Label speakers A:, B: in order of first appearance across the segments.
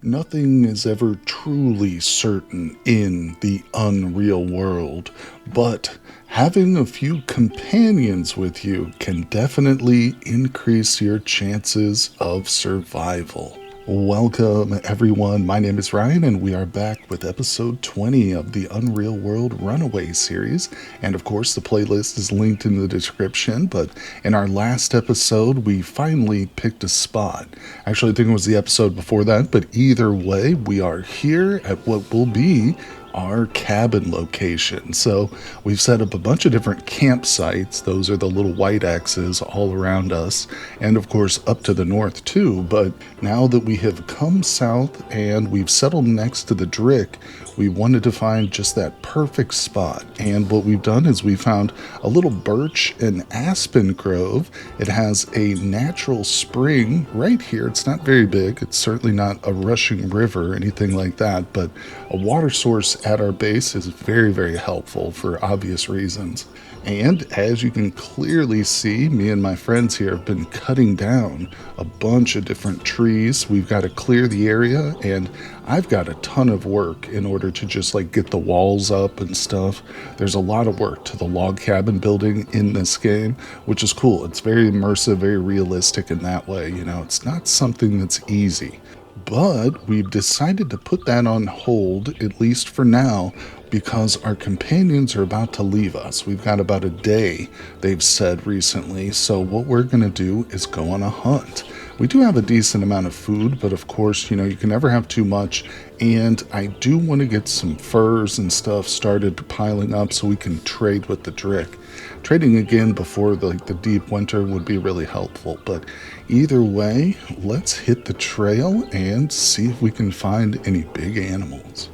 A: Nothing is ever truly certain in the unreal world, but having a few companions with you can definitely increase your chances of survival. Welcome, everyone. My name is Ryan, and we are back with episode 20 of the Unreal World Runaway series. And of course, the playlist is linked in the description. But in our last episode, we finally picked a spot. Actually, I think it was the episode before that, but either way, we are here at what will be our cabin location. So we've set up a bunch of different campsites. Those are the little white X's all around us, and of course up to the north too. But now that we have come south and we've settled next to the Drick, we wanted to find just that perfect spot. And what we've done is we found a little birch and aspen grove. It has a natural spring right here. It's not very big. It's certainly not a rushing river or anything like that, but a water source at our base is very, very helpful for obvious reasons. And as you can clearly see, me and my friends here have been cutting down a bunch of different trees. We've got to clear the area, and I've got a ton of work in order to just like get the walls up and stuff. There's a lot of work to the log cabin building in this game, which is cool. It's very immersive, very realistic in that way. It's not something that's easy. But we've decided to put that on hold, at least for now, because our companions are about to leave us. We've got about a day, they've said recently, so what we're going to do is go on a hunt. We do have a decent amount of food, but of course, you can never have too much, and I do want to get some furs and stuff started piling up so we can trade with the Drick. Trading again before the deep winter would be really helpful, but either way, let's hit the trail and see if we can find any big animals.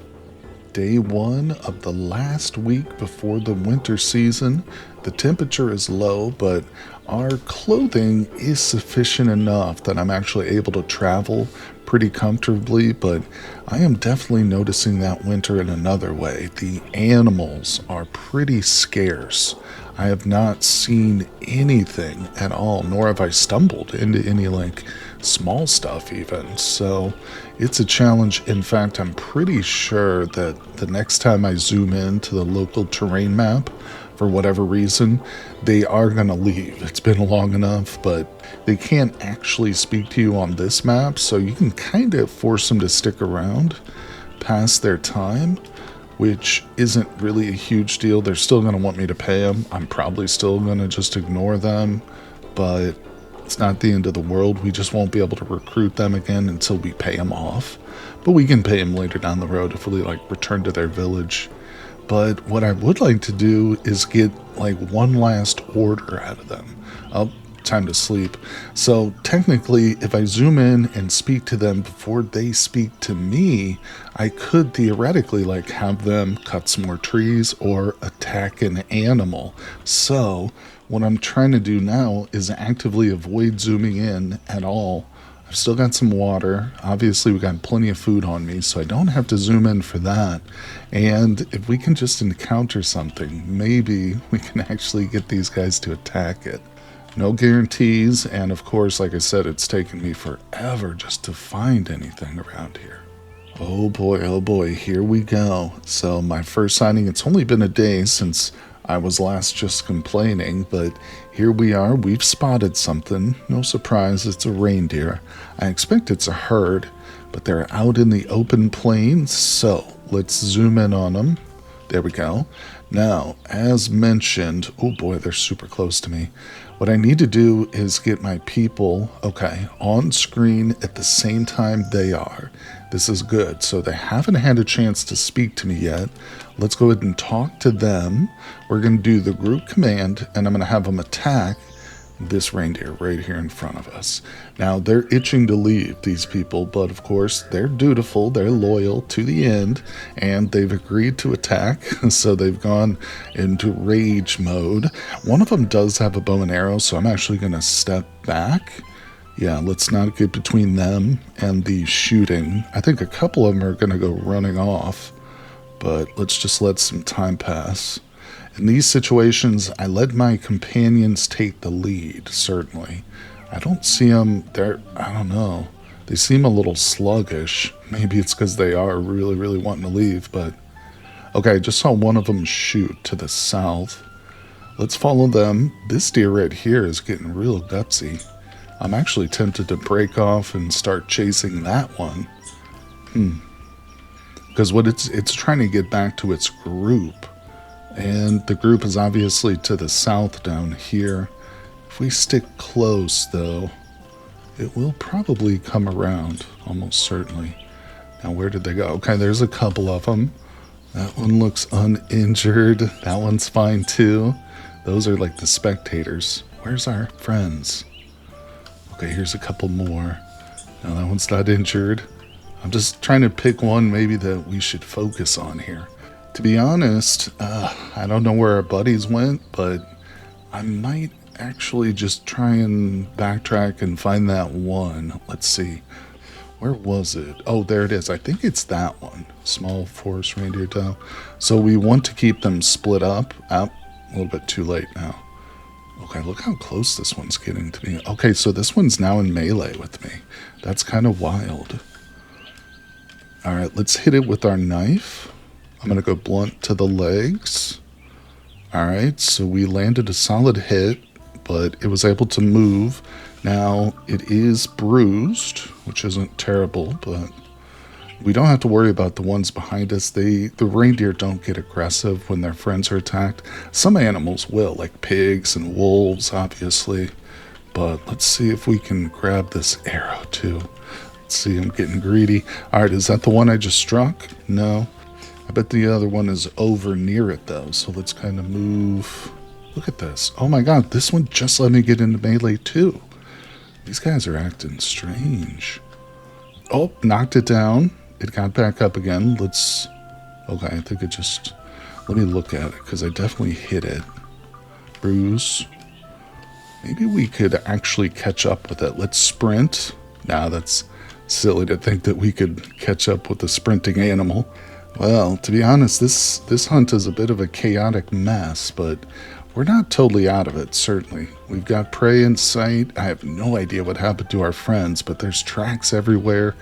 A: Day one of the last week before the winter season. The temperature is low, but our clothing is sufficient enough that I'm actually able to travel pretty comfortably, but I am definitely noticing that winter in another way. The animals are pretty scarce. I have not seen anything at all, nor have I stumbled into any small stuff even. So it's a challenge. In fact, I'm pretty sure that the next time I zoom in to the local terrain map, for whatever reason, they are going to leave. It's been long enough, but they can't actually speak to you on this map, so you can kind of force them to stick around past their time, which isn't really a huge deal. They're still going to want me to pay them. I'm probably still going to just ignore them, but it's not the end of the world. We just won't be able to recruit them again until we pay them off. But we can pay them later down the road if we return to their village. But what I would like to do is get one last order out of them. Oh, time to sleep. So technically, if I zoom in and speak to them before they speak to me, I could theoretically have them cut some more trees or attack an animal. So what I'm trying to do now is actively avoid zooming in at all. I've still got some water. Obviously, we've got plenty of food on me, so I don't have to zoom in for that. And if we can just encounter something, maybe we can actually get these guys to attack it. No guarantees, and of course, like I said, it's taken me forever just to find anything around here. Oh boy, here we go. So my first sighting, it's only been a day since I was last just complaining, but here we are. We've spotted something. No surprise, it's a reindeer. I expect it's a herd, but they're out in the open plains, so let's zoom in on them. There we go. Now, as mentioned, oh boy, they're super close to me. What I need to do is get my people, on screen at the same time they are. This is good. So they haven't had a chance to speak to me yet. Let's go ahead and talk to them. We're going to do the group command, and I'm going to have them attack this reindeer right here in front of us. Now, they're itching to leave, these people, but of course, they're dutiful, they're loyal to the end, and they've agreed to attack, so they've gone into rage mode. One of them does have a bow and arrow, so I'm actually going to step back. Yeah, let's not get between them and the shooting. I think a couple of them are going to go running off, but let's just let some time pass. In these situations, I let my companions take the lead, certainly. I don't see them there. I don't know. They seem a little sluggish. Maybe it's because they are really, really wanting to leave, but... Okay, I just saw one of them shoot to the south. Let's follow them. This deer right here is getting real gutsy. I'm actually tempted to break off and start chasing that one. Because what it's trying to get back to its group. And the group is obviously to the south down here. If we stick close, though, it will probably come around, almost certainly. Now, where did they go? Okay, there's a couple of them. That one looks uninjured. That one's fine, too. Those are like the spectators. Where's our friends? Okay, here's a couple more. Now, that one's not injured. I'm just trying to pick one maybe that we should focus on here. To be honest, I don't know where our buddies went, but I might actually just try and backtrack and find that one. Let's see. Where was it? Oh, there it is. I think it's that one. Small forest reindeer tail. So we want to keep them split up. A little bit too late now. Okay, look how close this one's getting to me. Okay, so this one's now in melee with me. That's kind of wild. All right, let's hit it with our knife. I'm going to go blunt to the legs. All right, so we landed a solid hit, but it was able to move. Now, it is bruised, which isn't terrible, but we don't have to worry about the ones behind us. The reindeer don't get aggressive when their friends are attacked. Some animals will, like pigs and wolves, obviously. But let's see if we can grab this arrow, too. Let's see, I'm getting greedy. All right, is that the one I just struck? No. I bet the other one is over near it, though. So let's kind of move. Look at this. Oh, my God. This one just let me get into melee, too. These guys are acting strange. Oh, knocked it down. It got back up again. Let's... Okay, I think it just... Let me look at it, because I definitely hit it. Bruise. Maybe we could actually catch up with it. Let's sprint. Nah, that's silly to think that we could catch up with a sprinting animal. Well, to be honest, this hunt is a bit of a chaotic mess, but we're not totally out of it, certainly. We've got prey in sight. I have no idea what happened to our friends, but there's tracks everywhere.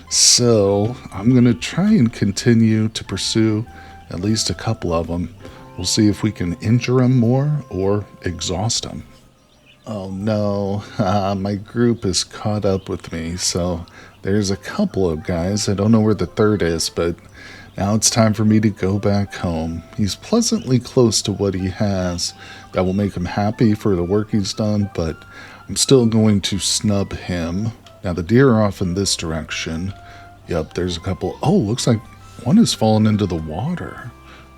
A: So I'm going to try and continue to pursue at least a couple of them. We'll see if we can injure them more or exhaust them. Oh no, my group is caught up with me, so there's a couple of guys. I don't know where the third is, but now it's time for me to go back home. He's pleasantly close to what he has. That will make him happy for the work he's done, but I'm still going to snub him. Now the deer are off in this direction. Yep, there's a couple. Oh, looks like one has fallen into the water.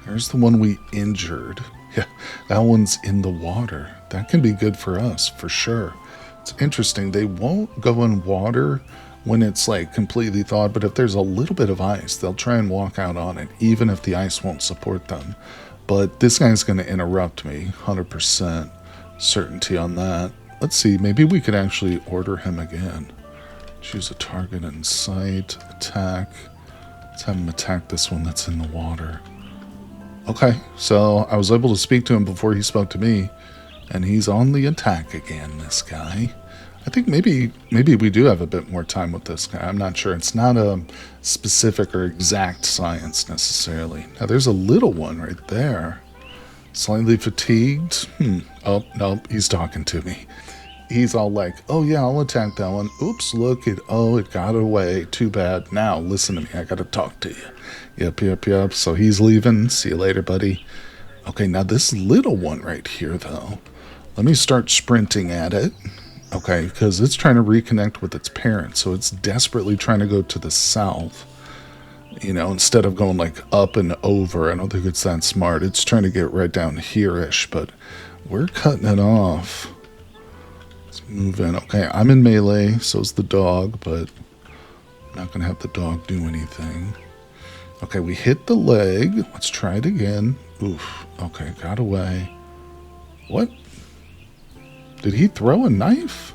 A: There's the one we injured. Yeah, that one's in the water. That can be good for us, for sure. It's interesting. They won't go in water when it's like completely thawed, but if there's a little bit of ice, they'll try and walk out on it, even if the ice won't support them. But this guy's going to interrupt me, 100% certainty on that. Let's see, maybe we could actually order him again. Choose a target in sight, attack. Let's have him attack this one that's in the water. Okay, so I was able to speak to him before he spoke to me, and he's on the attack again, this guy. I think maybe we do have a bit more time with this guy. I'm not sure. It's not a specific or exact science necessarily. Now, there's a little one right there. Slightly fatigued. Oh, no, he's talking to me. He's all like, oh, yeah, I'll attack that one. Oops, look, it got away. Too bad. Now, listen to me. I got to talk to you. Yep. So he's leaving. See you later, buddy. Okay, now this little one right here, though. Let me start sprinting at it. Okay, because it's trying to reconnect with its parents. So it's desperately trying to go to the south. You know, instead of going like up and over. I don't think it's that smart. It's trying to get right down here-ish. But we're cutting it off. Move in. Okay, I'm in melee, so's the dog, but I'm not going to have the dog do anything. Okay, we hit the leg. Let's try it again. Oof. Okay, got away. What? Did he throw a knife?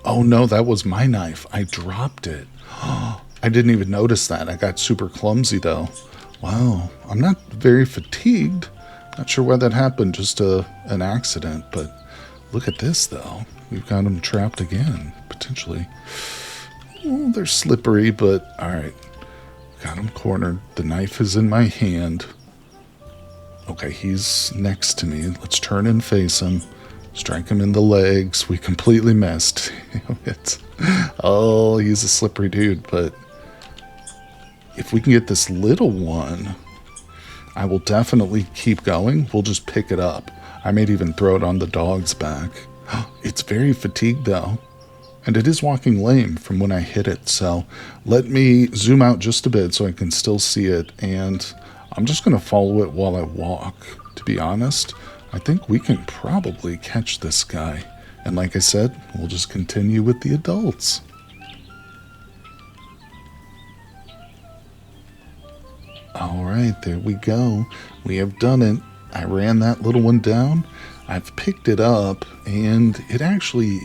A: Oh no, that was my knife. I dropped it. I didn't even notice that. I got super clumsy though. Wow, I'm not very fatigued. Not sure why that happened, just an accident, but look at this, though. We've got him trapped again, potentially. Oh, they're slippery, but all right. Got him cornered. The knife is in my hand. Okay, he's next to me. Let's turn and face him. Strike him in the legs. We completely missed. Oh, he's a slippery dude, but if we can get this little one, I will definitely keep going. We'll just pick it up. I might even throw it on the dog's back. It's very fatigued, though. And it is walking lame from when I hit it, so let me zoom out just a bit so I can still see it, and I'm just going to follow it while I walk. To be honest, I think we can probably catch this guy. And like I said, we'll just continue with the adults. Alright, there we go. We have done it. I ran that little one down. I've picked it up, and it actually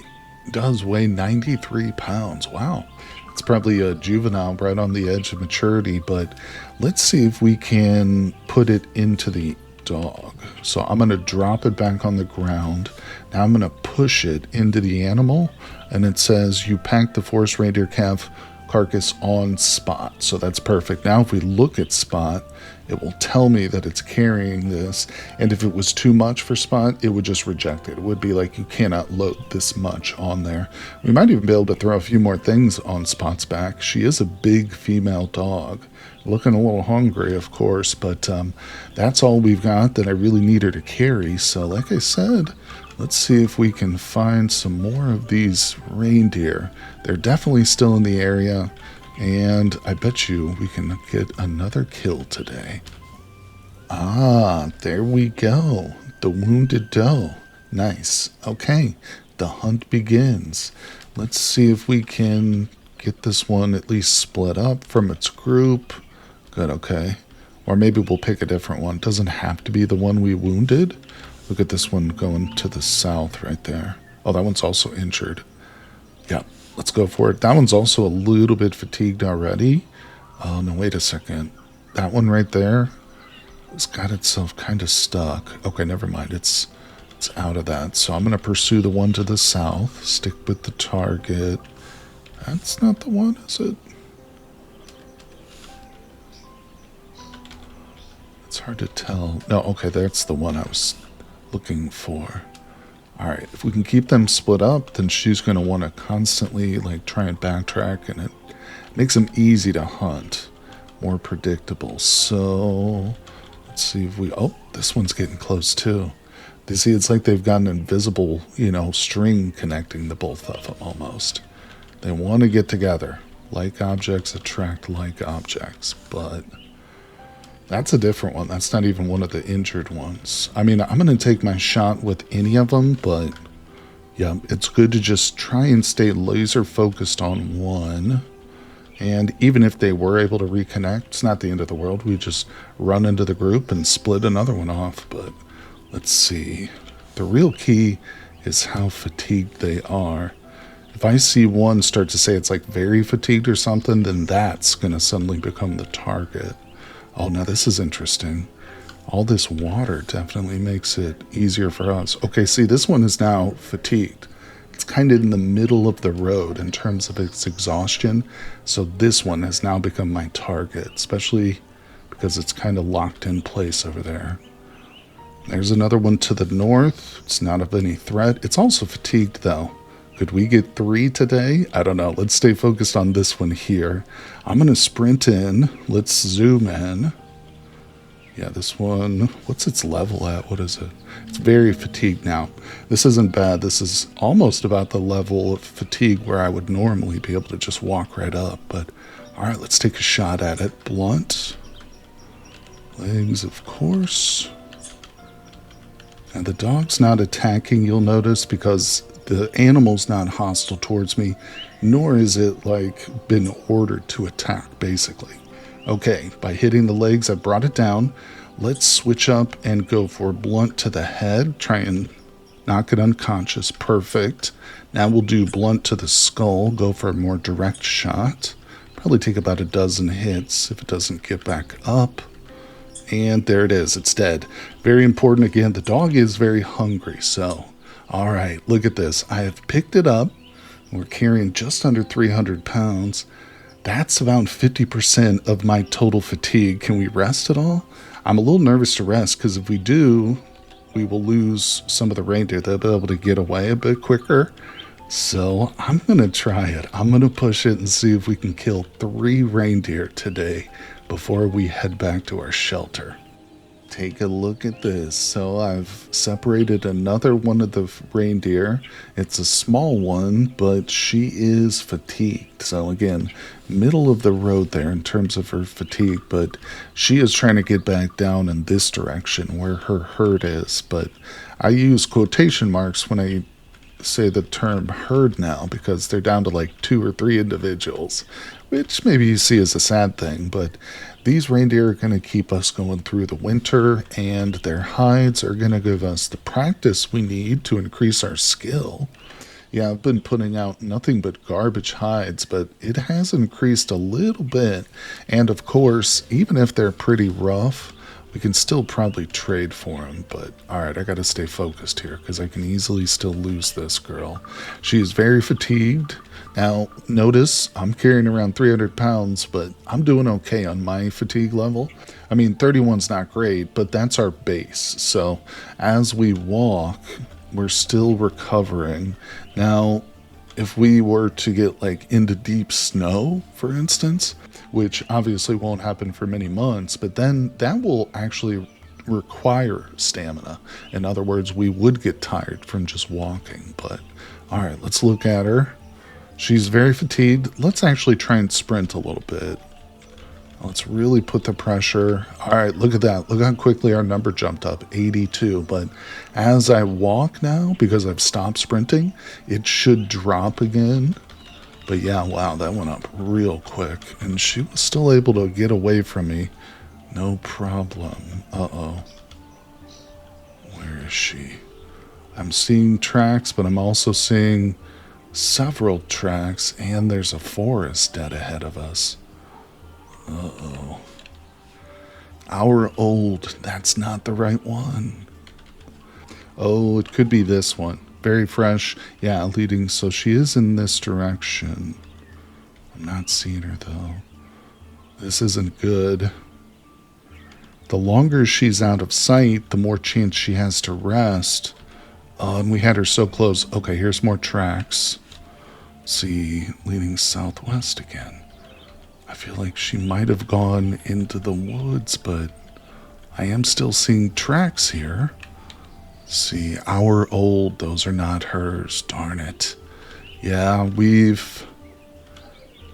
A: does weigh 93 pounds. Wow. It's probably a juvenile right on the edge of maturity, but let's see if we can put it into the dog. So I'm going to drop it back on the ground. Now I'm going to push it into the animal, and it says you packed the forest reindeer calf carcass on Spot. So that's perfect. Now if we look at Spot, it will tell me that it's carrying this, and if it was too much for Spot, it would just reject it. It would be like, you cannot load this much on there. We might even be able to throw a few more things on Spot's back. She is a big female dog, looking a little hungry, of course, but that's all we've got that I really need her to carry. So like I said, let's see if we can find some more of these reindeer. They're definitely still in the area, and I bet you we can get another kill today. Ah, there we go. The wounded doe. Nice. Okay, the hunt begins. Let's see if we can get this one at least split up from its group. Good, okay. Or maybe we'll pick a different one. Doesn't have to be the one we wounded. Look at this one going to the south right there. Oh, that one's also injured. Yeah, let's go for it. That one's also a little bit fatigued already. Oh, no, wait a second. That one right there has got itself kind of stuck. Okay, never mind. It's out of that. So I'm going to pursue the one to the south. Stick with the target. That's not the one, is it? It's hard to tell. No, okay, that's the one I was looking for. Alright, if we can keep them split up, then she's going to want to constantly try and backtrack, and it makes them easy to hunt, more predictable. So let's see if we, oh, this one's getting close too. You see, it's like they've got an invisible string connecting the both of them almost. They want to get together. Like objects attract like objects, but that's a different one. That's not even one of the injured ones. I mean, I'm going to take my shot with any of them, but yeah, it's good to just try and stay laser focused on one. And even if they were able to reconnect, it's not the end of the world. We just run into the group and split another one off. But let's see. The real key is how fatigued they are. If I see one start to say it's very fatigued or something, then that's going to suddenly become the target. Oh, now this is interesting. All this water definitely makes it easier for us. Okay, see, this one is now fatigued. It's kind of in the middle of the road in terms of its exhaustion. So this one has now become my target, especially because it's kind of locked in place over there. There's another one to the north. It's not of any threat. It's also fatigued, though. Could we get 3 today? I don't know. Let's stay focused on this one here. I'm going to sprint in. Let's zoom in. Yeah, this one, what's its level at? What is it? It's very fatigued now. This isn't bad. This is almost about the level of fatigue where I would normally be able to just walk right up. But, all right, let's take a shot at it. Blunt. Legs, of course. And the dog's not attacking, you'll notice, because the animal's not hostile towards me, nor is it been ordered to attack, basically. Okay, by hitting the legs, I brought it down. Let's switch up and go for blunt to the head. Try and knock it unconscious. Perfect. Now we'll do blunt to the skull. Go for a more direct shot. Probably take about a dozen hits if it doesn't get back up. And there it is. It's dead. Very important. Again, the dog is very hungry, so... All right, look at this. I have picked it up. We're carrying just under 300 pounds. That's about 50% of my total fatigue. Can we rest at all? I'm a little nervous to rest because if we do, we will lose some of the reindeer. They'll be able to get away a bit quicker. So I'm going to try it. I'm going to push it and see if we can kill 3 reindeer today before we head back to our shelter. Take a look at this. So I've separated another one of the reindeer. It's a small one, but she is fatigued. So again, middle of the road there in terms of her fatigue, but she is trying to get back down in this direction where her herd is. But I use quotation marks when I say the term herd now because they're down to like 2 or 3 individuals, which maybe you see as a sad thing, but these reindeer are going to keep us going through the winter, and their hides are going to give us the practice we need to increase our skill. Yeah, I've been putting out nothing but garbage hides, but it has increased a little bit, and of course, even if they're pretty rough, we can still probably trade for them, but alright, I gotta stay focused here because I can easily still lose this girl. She is very fatigued. Now, notice I'm carrying around 300 pounds, but I'm doing okay on my fatigue level. I mean, 31's not great, but that's our base. So as we walk, we're still recovering. Now, if we were to get like into deep snow, for instance, which obviously won't happen for many months, but then that will actually require stamina. In other words, we would get tired from just walking. But all right, let's look at her. She's very fatigued. Let's actually try and sprint a little bit. Let's really put the pressure. All right, look at that. Look how quickly our number jumped up, 82. But as I walk now, because I've stopped sprinting, it should drop again. But yeah, wow, that went up real quick. And she was still able to get away from me. No problem. Uh-oh. Where is she? I'm seeing tracks, but I'm also seeing several tracks, and there's a forest dead ahead of us. Uh-oh. Hour old. That's not the right one. Oh, it could be this one. Very fresh. Yeah, leading. So she is in this direction. I'm not seeing her, though. This isn't good. The longer she's out of sight, the more chance she has to rest. Oh, and we had her so close. Okay, here's more tracks. See, leading southwest again. I feel like she might have gone into the woods, but I am still seeing tracks here. See, hour old, those are not hers, darn it. Yeah, we've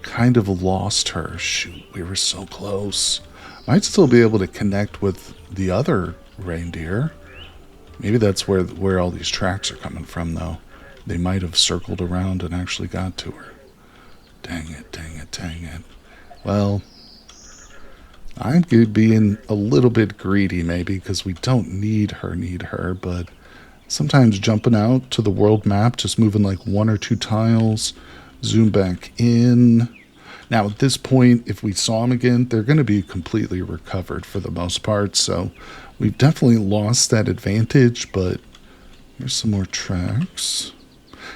A: kind of lost her. Shoot, we were so close. Might still be able to connect with the other reindeer. Maybe that's where all these tracks are coming from, though. They might have circled around and actually got to her. Dang it, dang it, dang it. Well, I'm being a little bit greedy maybe because we don't need her, but sometimes jumping out to the world map, just moving like 1 or 2 tiles, zoom back in. Now at this point, if we saw them again, they're going to be completely recovered for the most part, so we've definitely lost that advantage, but here's some more tracks.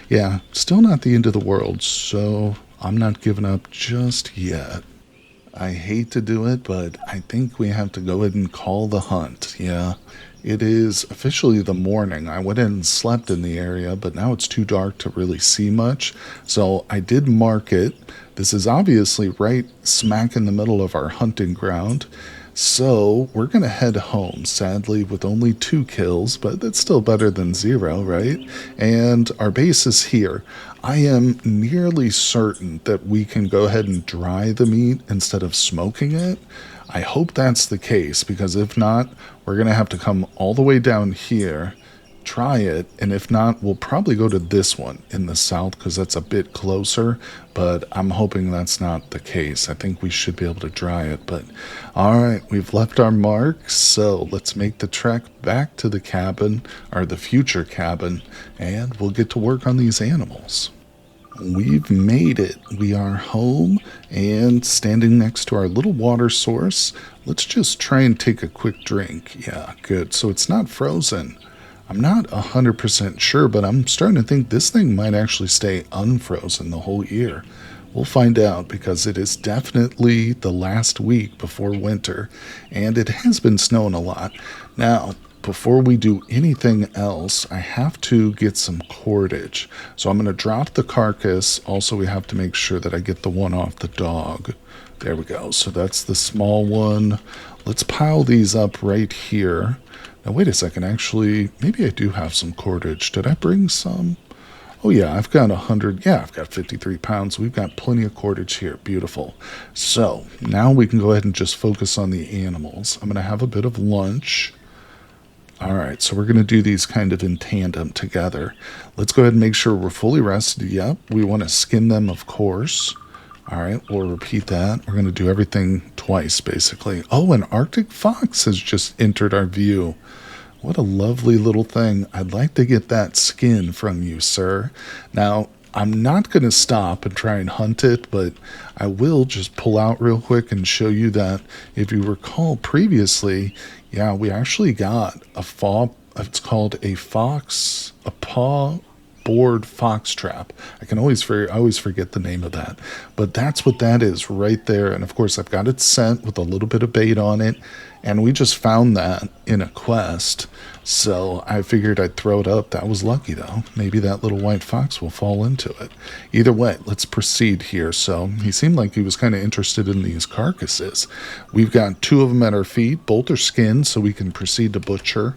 A: Yeah, still not the end of the world, so I'm not giving up just yet. I hate to do it, but I think we have to go ahead and call the hunt. Yeah, it is officially the morning. I went in and slept in the area, but now it's too dark to really see much. So I did mark it. This is obviously right smack in the middle of our hunting ground. So we're going to head home, sadly, with only 2 kills, but that's still better than 0, right? And our base is here. I am nearly certain that we can go ahead and dry the meat instead of smoking it. I hope that's the case, because if not, we're going to have to come all the way down here, try it, and if not, we'll probably go to this one in the south because that's a bit closer, but I'm hoping that's not the case. I think we should be able to dry it, but alright, we've left our mark, so let's make the trek back to the cabin, or the future cabin, and we'll get to work on these animals. We've made it. We are home and standing next to our little water source. Let's just try and take a quick drink. Yeah, good. So it's not frozen. I'm not 100% sure, but I'm starting to think this thing might actually stay unfrozen the whole year. We'll find out because it is definitely the last week before winter, and it has been snowing a lot. Now, before we do anything else, I have to get some cordage. So I'm going to drop the carcass. Also, we have to make sure that I get the one off the dog. There we go. So that's the small one. Let's pile these up right here. Now, wait a second. Actually, maybe I do have some cordage. Did I bring some? Oh, yeah, I've got 100. Yeah, I've got 53 pounds. We've got plenty of cordage here. Beautiful. So now we can go ahead and just focus on the animals. I'm going to have a bit of lunch. All right, so we're going to do these kind of in tandem together. Let's go ahead and make sure we're fully rested. Yep, we want to skin them, of course. All right, we'll repeat that. We're going to do everything twice, basically. Oh, an Arctic fox has just entered our view. What a lovely little thing. I'd like to get that skin from you, sir. Now, I'm not going to stop and try and hunt it, but I will just pull out real quick and show you that if you recall previously, yeah, we actually got it's called a paw board fox trap. I always forget the name of that, but that's what that is right there. And of course, I've got it set with a little bit of bait on it, and we just found that in a quest. So I figured I'd throw it up. That was lucky though. Maybe that little white fox will fall into it. Either way, let's proceed here. So he seemed like he was kind of interested in these carcasses. We've got 2 of them at our feet. Both are skinned, so we can proceed to butcher.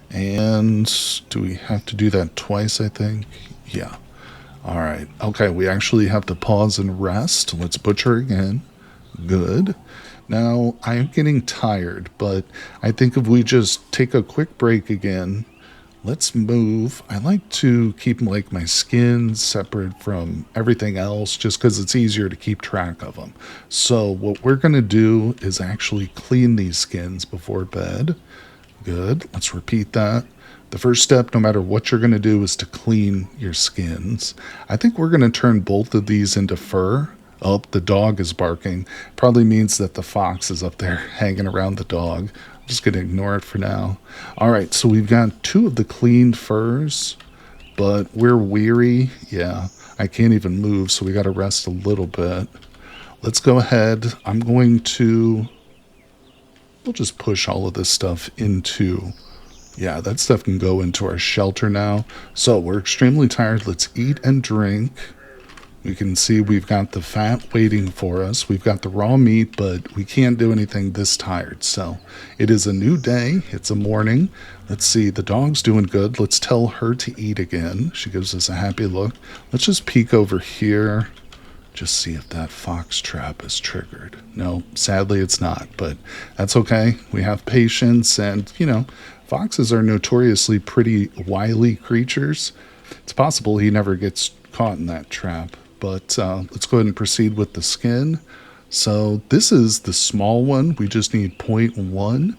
A: And do we have to do that twice, I think? Yeah. All right. Okay, we actually have to pause and rest. Let's butcher again. Good. Now, I am getting tired, but I think if we just take a quick break again, let's move. I like to keep like my skins separate from everything else just because it's easier to keep track of them. So what we're going to do is actually clean these skins before bed. Good. Let's repeat that. The first step, no matter what you're going to do, is to clean your skins. I think we're going to turn both of these into fur. Oh, the dog is barking. Probably means that the fox is up there hanging around the dog. I'm just going to ignore it for now. All right, so we've got 2 of the cleaned furs, but we're weary. Yeah, I can't even move, so we got to rest a little bit. Let's go ahead. We'll just push all of this stuff into, yeah, that stuff can go into our shelter now. So we're extremely tired. Let's eat and drink. We can see we've got the fat waiting for us. We've got the raw meat, but we can't do anything this tired. So it is a new day. It's a morning. Let's see. The dog's doing good. Let's tell her to eat again. She gives us a happy look. Let's just peek over here. Just see if that fox trap is triggered. No, sadly it's not, but that's okay. We have patience, and, foxes are notoriously pretty wily creatures. It's possible he never gets caught in that trap. But let's go ahead and proceed with the skin. So this is the small one. We just need 0.1.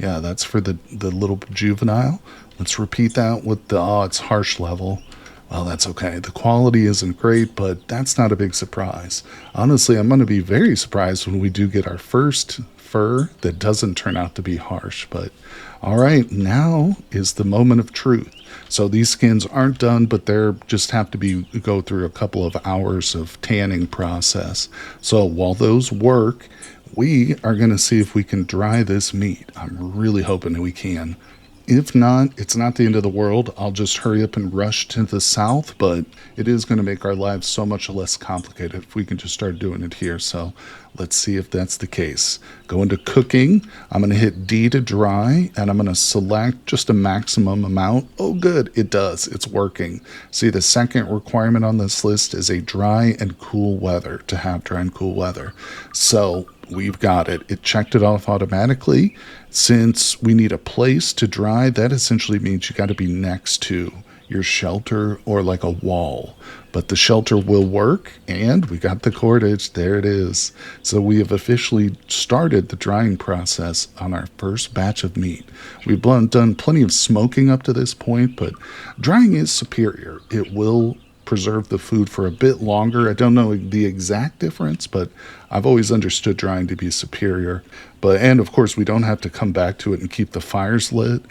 A: Yeah, that's for the little juvenile. Let's repeat that with it's harsh level. Well, that's okay. The quality isn't great, but that's not a big surprise. Honestly, I'm going to be very surprised when we do get our first fur that doesn't turn out to be harsh. But all right, now is the moment of truth. So these skins aren't done, but they're just have to go through a couple of hours of tanning process. So while those work, we are going to see if we can dry this meat. I'm really hoping that we can. If not, it's not the end of the world. I'll just hurry up and rush to the south, but it is going to make our lives so much less complicated if we can just start doing it here. So let's see if that's the case. Go into cooking. I'm going to hit D to dry, and I'm going to select just a maximum amount. Oh, good. It does. It's working. See, the second requirement on this list is a dry and cool weather, to have dry and cool weather. So we've got it. It checked it off automatically. Since we need a place to dry, that essentially means you got to be next to your shelter or like a wall. But the shelter will work, and we got the cordage. There it is. So we have officially started the drying process on our first batch of meat. We've done plenty of smoking up to this point, but drying is superior. It will preserve the food for a bit longer. I don't know the exact difference, but I've always understood drying to be superior. And of course, we don't have to come back to it and keep the fires lit.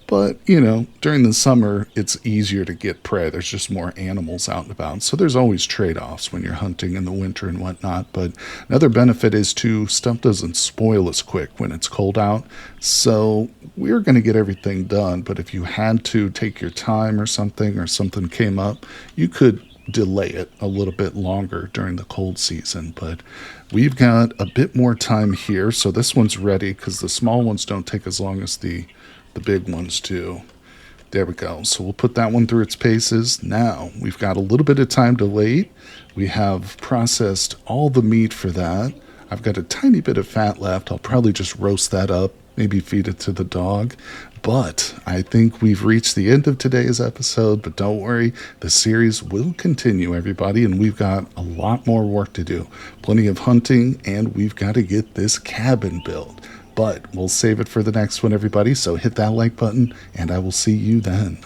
A: But, during the summer, it's easier to get prey. There's just more animals out and about. So there's always trade offs when you're hunting in the winter and whatnot. But another benefit is stuff doesn't spoil as quick when it's cold out. So we're going to get everything done. But if you had to take your time or something came up, you could delay it a little bit longer during the cold season. But we've got a bit more time here. So this one's ready because the small ones don't take as long as the big ones do. There we go. So we'll put that one through its paces. Now we've got a little bit of time to wait. We have processed all the meat for that. I've got a tiny bit of fat left. I'll probably just roast that up, maybe feed it to the dog. But I think we've reached the end of today's episode. But don't worry, the series will continue, everybody, and we've got a lot more work to do. Plenty of hunting, and we've got to get this cabin built. But we'll save it for the next one, everybody. So hit that like button, and I will see you then.